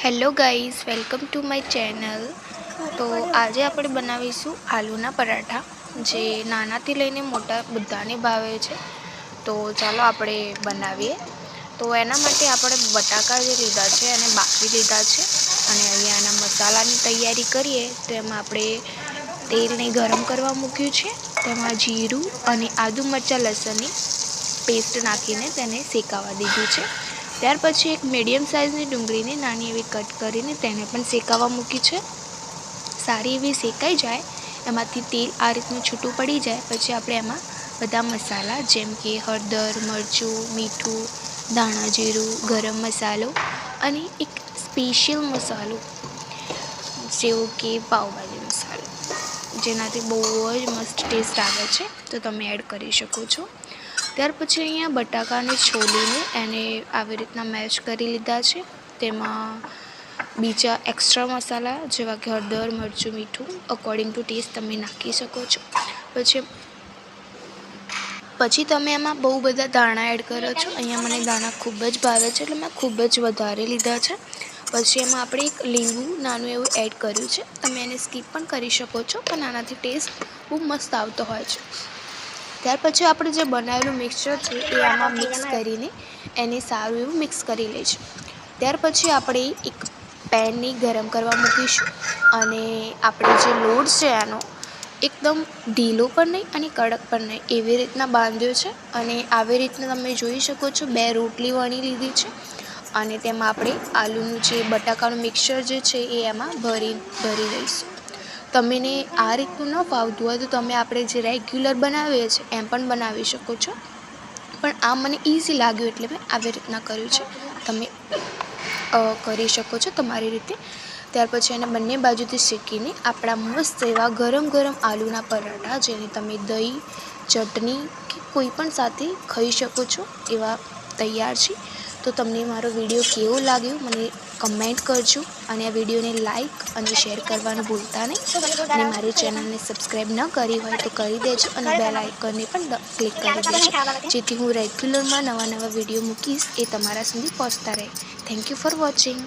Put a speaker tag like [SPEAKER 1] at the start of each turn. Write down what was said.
[SPEAKER 1] Hello guys, welcome to my channel. તો આજે આપણે બનાવીશું આલુના પરાઠા, જે નાનાથી લઈને મોટા બધાને ભાવે છે। તો ચાલો આપણે બનાવીએ। તો એના માટે આપણે બટાકા જે લીધા છે એને બાફી લીધા છે અને અહીંયા એના મસાલાની તૈયારી કરીએ। તો એમાં આપણે તેલને ગરમ કરવા મૂક્યું છે, તેમાં જીરું અને આદુ મરચાં લસણની પેસ્ટ નાખીને તેને શેકાવા દીધું છે। ત્યાર પછી એક મીડિયમ સાઇઝની ડુંગળીને નાની એવી કટ કરીને તેને પણ શેકાવા મૂકી છે। સારી એવી શેકાઈ જાય, એમાંથી તેલ આ રીતનું છૂટું પડી જાય પછી આપણે એમાં બધા મસાલા જેમ કે હળદર, મરચું, મીઠું, ધાણા જીરું, ગરમ મસાલો અને એક સ્પેશિયલ મસાલો જેવો કે પાવભાજી મસાલો, જેનાથી બહુ જ મસ્ત ટેસ્ટ આવે છે, તો તમે એડ કરી શકો છો। ત્યાર પછી અહીંયા બટાકાને છોલીને એને આવી રીતના મેશ કરી લીધા છે। તેમાં બીજા એક્સ્ટ્રા મસાલા જેવા કે હળદર, મરચું, મીઠું અકોર્ડિંગ ટુ ટેસ્ટ તમે નાખી શકો છો। પછી તમે એમાં બહુ બધા ધાણા એડ કરો છો। અહીંયા મને ધાણા ખૂબ જ ભાવે છે એટલે મેં ખૂબ જ વધારે લીધા છે। પછી એમાં આપણે એક લીંબુ નાનું એવું એડ કર્યું છે, તમે એને સ્કીપ પણ કરી શકો છો, પણ આનાથી ટેસ્ટ બહુ મસ્ત આવતો હોય છે। ત્યાર પછી આપણે જે બનાવેલું મિક્સચર છે એ આમાં મિક્સ કરીને એને સારું એવું મિક્સ કરી લઈશું। ત્યાર પછી આપણે એક પેનને ગરમ કરવા મૂકીશું અને આપણે જે લોટ છે એનો એકદમ ઢીલો પણ નહીં અને કડક પણ નહીં એવી રીતના બાંધ્યો છે અને આવી રીતના તમે જોઈ શકો છો 2 રોટલી વણી લીધી છે અને તેમાં આપણે આલુનું જે બટાકાનું મિક્સચર જે છે એ એમાં ભરી દઈશું। તમને આ રીતનું ન ફાવતું હોય તો તમે આપણે જે રેગ્યુલર બનાવીએ છીએ એમ પણ બનાવી શકો છો, પણ આ મને ઇઝી લાગ્યું એટલે મેં આવી રીતના કર્યું છે, તમે કરી શકો છો તમારી રીતે। ત્યાર પછી એને બંને બાજુથી શેકીને આપણા મસ્ત એવા ગરમ ગરમ આલુના પરાઠા, જેને તમે દહીં, ચટણી કે કોઈ પણ સાથે ખાઈ શકો છો એવા તૈયાર છે। તો તમને મારો વિડીયો કેવો લાગ્યો મને કમેન્ટ કરજો અને આ વિડીયોને લાઈક અને શેર કરવાનું ભૂલતા નહીં અને મારી ચેનલને સબસ્ક્રાઈબ ન કરી હોય તો કરી દેજો અને બેલ આઇકનને પણ ક્લિક કરી દેજો, જેથી હું રેગ્યુલરમાં નવા વિડીયો મૂકીશ એ તમારા સુધી પહોંચતા રહે। Thank you for watching.